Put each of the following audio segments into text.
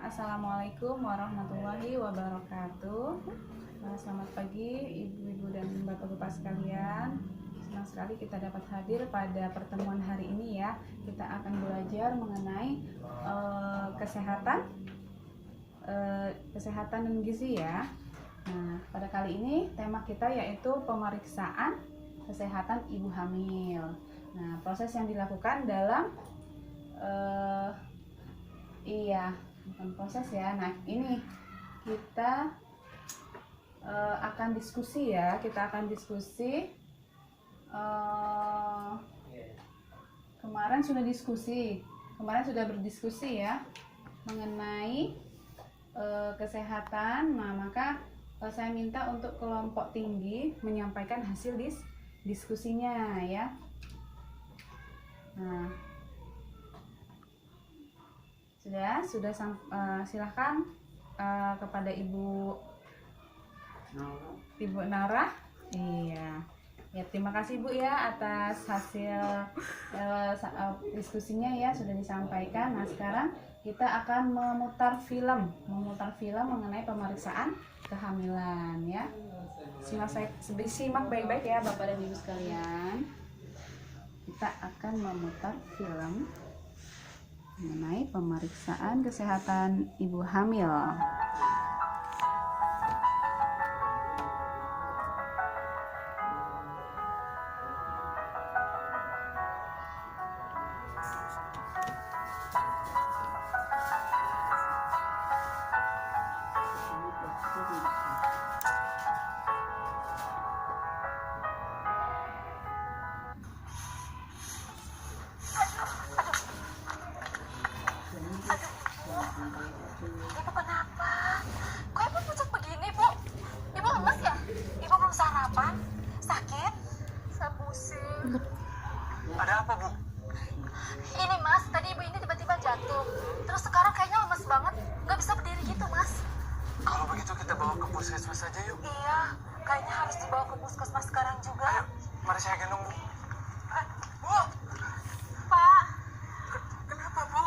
Assalamualaikum warahmatullahi wabarakatuh. Selamat pagi ibu-ibu dan bapak-bapak sekalian. Senang sekali kita dapat hadir pada pertemuan hari ini ya. Kita akan belajar mengenai kesehatan dan gizi ya. Nah, pada kali ini tema kita yaitu pemeriksaan kesehatan ibu hamil. Nah, proses yang dilakukan dalam bukan proses ya. Nah, ini kita akan diskusi ya. Kita akan diskusi. Kemarin sudah berdiskusi ya mengenai kesehatan. Nah, maka saya minta untuk kelompok tinggi menyampaikan hasil diskusinya ya. Nah, sudah silahkan kepada Ibu Nara. Iya. Ya, terima kasih Bu ya atas hasil diskusinya ya, sudah disampaikan. Nah, sekarang kita akan memutar film mengenai pemeriksaan kehamilan ya. Simak baik-baik ya Bapak dan Ibu sekalian. Kita akan memutar film mengenai pemeriksaan kesehatan ibu hamil. Ibu kenapa? Kok ibu pucat begini, Bu? Ibu lemes ya? Ibu belum sarapan? Sakit? Saya pusing. Ada apa, Bu? Ini, Mas, tadi ibu ini tiba-tiba jatuh. Terus sekarang kayaknya lemes banget. Nggak bisa berdiri gitu, Mas. Kalau begitu kita bawa ke puskesmas saja yuk. Iya, kayaknya harus dibawa ke puskesmas sekarang juga. Ayo, mari saya gendong, Bu. Bu! Pak, Kenapa, Bu?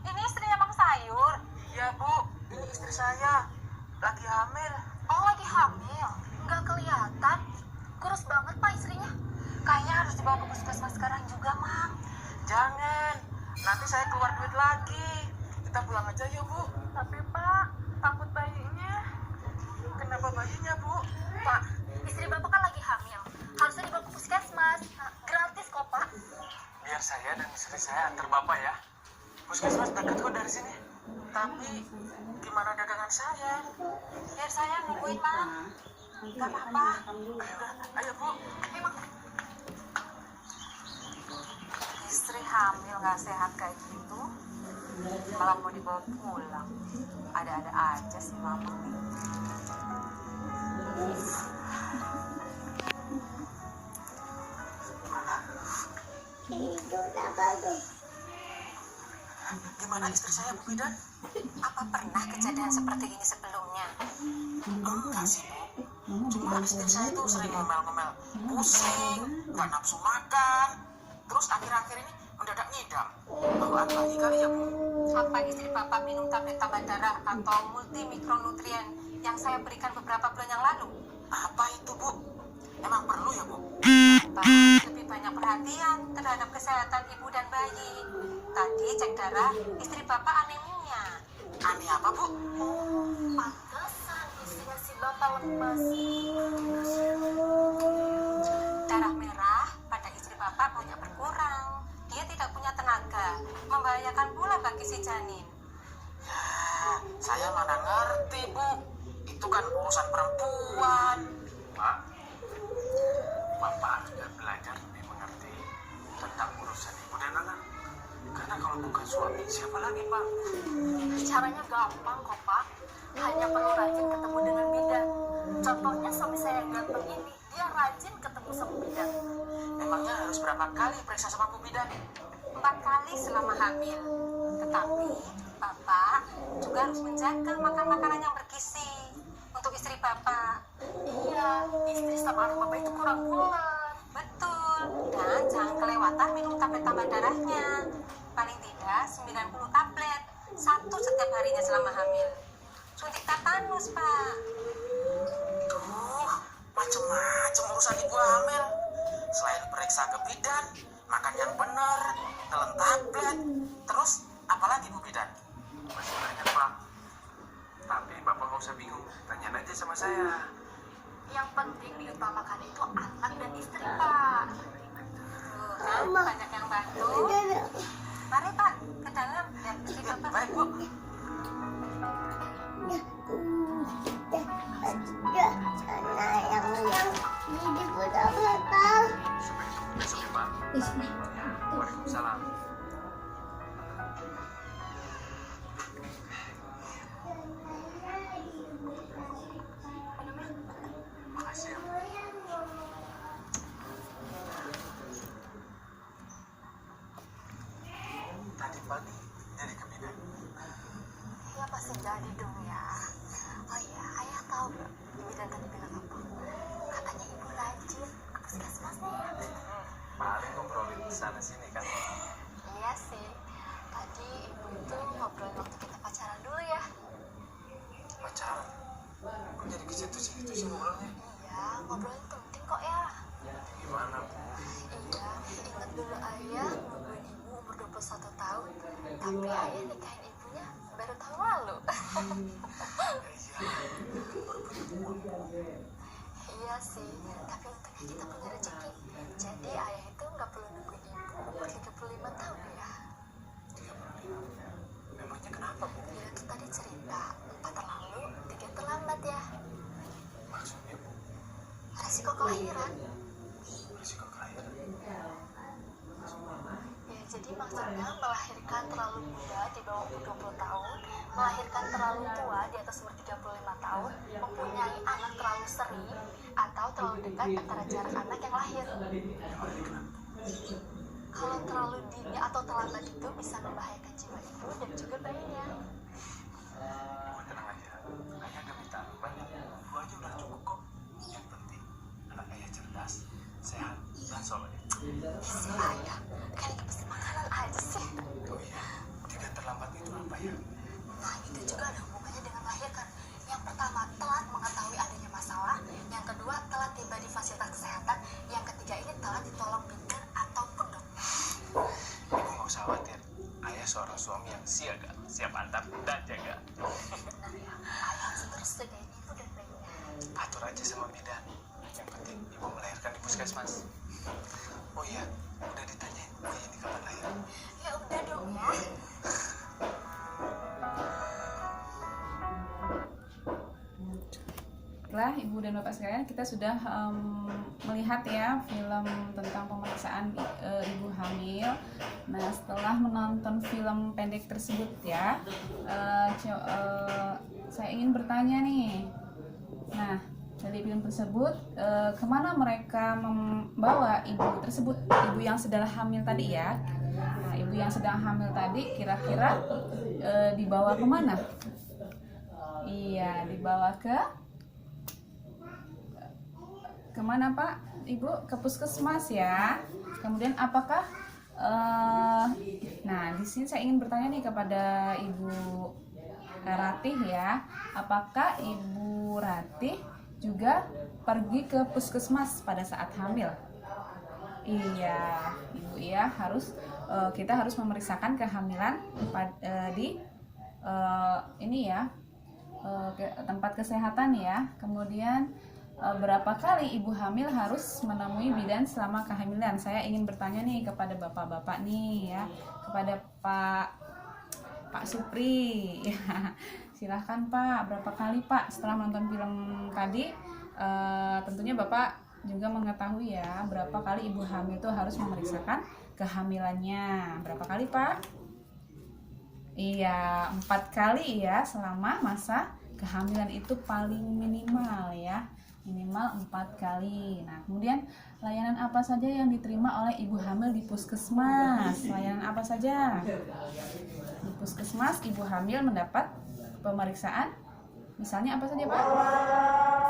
ini istrinya Bang Sayur. Iya, Bu. Ini istri saya. Lagi hamil. Oh, lagi hamil. Nggak kelihatan. Kurus banget, Pak, istrinya. Kayaknya harus dibawa ke puskesmas sekarang juga, Mang. Jangan. Nanti saya keluar duit lagi. Kita pulang aja yuk, Bu. Tapi, Pak, takut bayinya. Kenapa bayinya, Bu? Pak, Istri Bapak kan lagi hamil. Harusnya dibawa ke puskesmas. Gratis kok, Pak. biar saya dan istri saya antar Bapak ya. Puskesmas dekat kok dari sini. Tapi, gimana dagangan saya? Biar saya nungguin, Mang. Gak apa-apa. Ayo, Bu. Istri hamil gak sehat kayak gitu, malah mau dibawa pulang. Ada-ada aja sih mama. Gimana istri saya, Bu Bidan? Apa pernah kejadian seperti ini sebelumnya? Enggak sih, Bu. Cuma istri saya tuh sering ngomel-ngomel, pusing, gak nafsu makan. Terus akhir-akhir ini mendadak ngidam. Bawaan bayi kali ya, Bu? Apa istri Bapak minum tablet tambah darah atau multimikronutrien yang saya berikan beberapa bulan yang lalu? Apa itu, Bu? Emang perlu ya, Bu? Bapak lebih banyak perhatian terhadap kesehatan ibu dan bayi. Tadi cek darah, istri Bapak anemia. Aneh apa, Bu? Pantesan istrinya si Bapak lemas. Darah merah pada istri Bapak banyak berkurang. Dia tidak punya tenaga, membahayakan pula bagi si janin. Ya, saya mana ngerti, Bu. Itu kan urusan perempuan. Pak, Bapak harusnya belajar lebih mengerti tentang urusan ibu dan anak. Karena kalau bukan suami, siapa lagi, Pak? Caranya gampang kok, Pak. Hanya perlu rajin ketemu dengan bidan. Contohnya suami saya yang ganteng ini, dia rajin ketemu sama bidan. Emangnya harus berapa kali periksa sama Bu Bidan? 4 kali selama hamil. Tetapi Bapak juga harus menjaga makan makanan yang bergizi untuk istri Bapak. Iya, istri sama anak Bapak itu kurang pulang. Betul. Dan jangan kelewatan minum tablet tambah darahnya. Paling tidak 90 tablet. 1 setiap harinya selama nggak usah bingung, tanyain aja sama saya. Yang penting diutamakan itu anak dan istri, Pak. Tuh, kan banyak yang bantu. Mari, Pak, ke dalam. Lihat istri Bapak. Baik, Bu. Sampai ketemu besok ya, Pak. Waalaikumsalam. Makasih ya. Tadi pagi jadi ke bidan. Ya pasti jadi dong ya. Oh iya, ayah tahu nggak bidan tadi bilang apa? Katanya ibu rajin ke puskesmasnya. Paling ngobrolin sana sini kan. Iya sih. Tadi ibu itu ngobrolin waktu kita pacaran dulu ya. Pacaran. Kok jadi ke situ-situ sih ngobrolnya? Iya, ngobrolin penting kok ya. Gimana, Bu? Iya, ingat dulu ayah nungguin ibu umur 21 tahun. Tapi ayah nikahin ibunya baru tahun lalu. Iya sih, tapi untungnya kita punya rezeki. Jadi ayah itu nggak perlu nungguin ibu umur 35 tahun ya. Memangnya kenapa, Bu? Dia tuh tadi cerita 4 terlalu, 3 terlambat ya. Maksudnya, Bu? Resiko kelahiran. Risiko kelahiran. Ya, jadi maksudnya melahirkan terlalu muda di bawah umur 20 tahun, melahirkan terlalu tua di atas umur 35 tahun, mempunyai anak terlalu sering, atau terlalu dekat antara jarak anak yang lahir. Kalau terlalu dini atau terlambat itu bisa membahayakan jiwa ibu dan juga bayinya. Bu, tenang aja. Ayah gak minta banyak. Bu aja udah cukup kok. Yang penting anak ayah cerdas, sehat, dan soleh. Si ayah, kayak pesen makanan aja sih. Oh iya, 3 terlambat itu apa ya? Nah, itu juga ada hubungannya dengan melahirkan. Yang pertama, telat mengetahui adanya masalah. Yang kedua, telat tiba di fasilitas kesehatan. Yang ketiga ini telat ditolong bidan ataupun dokter. Ibu nggak usah khawatir. Ayah seorang suami yang siaga, siap antar dan jaga. Benar ya, ayah harus terus jagain ibu dan bayinya. Atur aja sama bidan. Yang penting ibu melahirkan di puskesmas. Oh iya, udah ditanyain bayi ini kapan lahir? Ya udah dong ya. Baiklah, Ibu dan Bapak sekalian, kita sudah melihat ya film tentang pemeriksaan ibu hamil. Nah, setelah menonton film pendek tersebut ya, saya ingin bertanya nih. Nah, dari film tersebut, kemana mereka membawa ibu tersebut, ibu yang sedang hamil tadi ya? Nah, ibu yang sedang hamil tadi kira-kira dibawa kemana? Iya, dibawa kemana Pak? Ibu ke puskesmas ya. Kemudian apakah nah di sini saya ingin bertanya nih kepada Ibu Ratih ya, apakah Ibu Ratih juga pergi ke puskesmas pada saat hamil? Iya, Ibu ya, kita harus memeriksakan kehamilan di ini ya, tempat kesehatan ya. Kemudian berapa kali ibu hamil harus menemui bidan selama kehamilan? Saya ingin bertanya nih kepada bapak-bapak nih ya, kepada Pak Supri. Silahkan Pak, berapa kali Pak setelah menonton film tadi? Tentunya Bapak juga mengetahui ya, berapa kali ibu hamil itu harus memeriksakan kehamilannya. Berapa kali Pak? Iya, 4 kali ya selama masa kehamilan itu paling minimal ya. Minimal 4 kali. Nah, kemudian layanan apa saja yang diterima oleh ibu hamil di puskesmas? Layanan apa saja? Di puskesmas ibu hamil mendapat pemeriksaan. Misalnya apa saja Pak?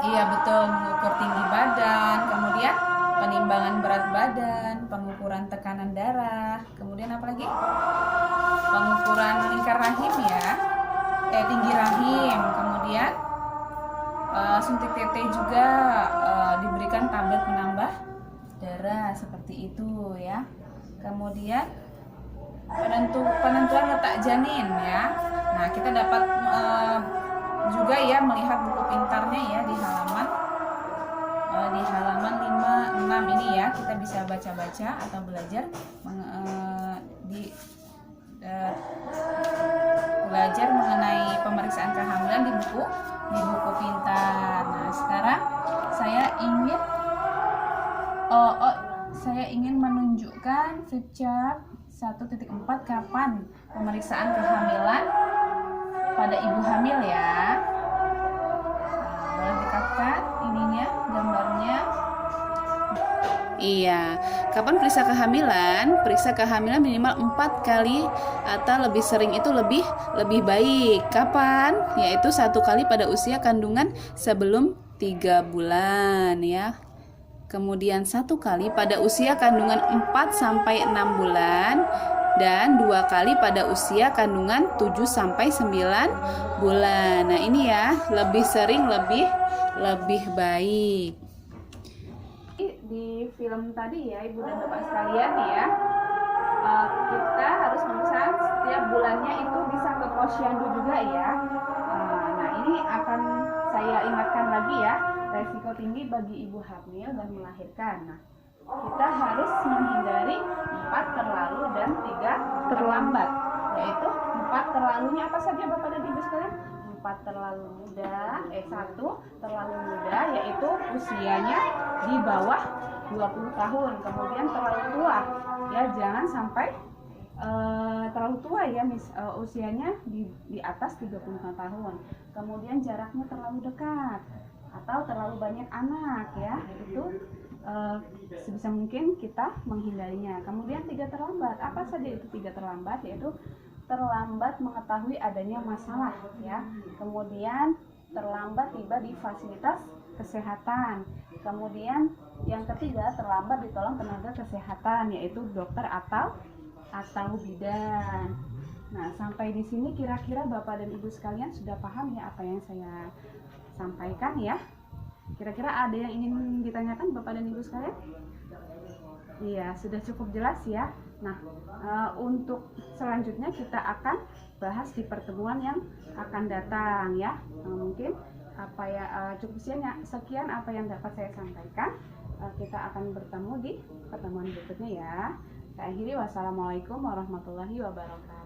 Iya betul, mengukur tinggi badan, kemudian penimbangan berat badan, pengukuran tekanan darah, kemudian apa lagi? Pengukuran lingkar rahim ya, tinggi rahim, kemudian suntik TT juga, diberikan tablet penambah darah seperti itu ya. Kemudian penentuan letak janin ya. Nah, kita dapat juga ya melihat buku pintarnya ya di halaman 5, 6 ini ya, kita bisa baca-baca atau belajar belajar mengenai pemeriksaan kehamilan di buku pintar. Nah, sekarang saya ingin menunjukkan flip chart 1.4 kapan pemeriksaan kehamilan pada ibu hamil ya. Boleh dekatkan ininya, gambarnya. Iya, kapan periksa kehamilan? Periksa kehamilan minimal 4 kali atau lebih sering itu lebih baik. Kapan? Yaitu 1 kali pada usia kandungan sebelum 3 bulan ya. Kemudian 1 kali pada usia kandungan 4 sampai 6 bulan dan 2 kali pada usia kandungan 7 sampai 9 bulan. Nah, ini ya, lebih sering lebih baik. Di film tadi ya Ibu dan Bapak sekalian ya, kita harus memesan setiap bulannya itu bisa ke posyandu juga ya. Nah, ini akan saya ingatkan lagi ya, resiko tinggi bagi ibu hamil dan melahirkan. Nah, kita harus menghindari 4 terlalu dan 3 terlambat, yaitu 4 terlalunya apa saja Bapak dan Ibu sekalian? 4 terlalu muda, 1 terlalu muda yaitu usianya di bawah 20 tahun. Kemudian terlalu tua ya, jangan sampai terlalu tua ya, usianya di atas 35 tahun. Kemudian jaraknya terlalu dekat atau terlalu banyak anak ya, itu sebisa mungkin kita menghindarinya. Kemudian 3 terlambat, apa saja itu 3 terlambat? Yaitu terlambat mengetahui adanya masalah ya, kemudian terlambat tiba di fasilitas kesehatan, kemudian yang ketiga terlambat ditolong tenaga kesehatan yaitu dokter atau bidan. Nah, sampai di sini kira-kira Bapak dan Ibu sekalian sudah paham ya apa yang saya sampaikan ya. Kira-kira ada yang ingin ditanyakan Bapak dan Ibu sekalian? Iya, sudah cukup jelas ya. Nah, untuk selanjutnya kita akan bahas di pertemuan yang akan datang ya. Mungkin cukup sekian apa yang dapat saya sampaikan. Kita akan bertemu di pertemuan berikutnya ya. Saya akhiri, wassalamualaikum warahmatullahi wabarakatuh.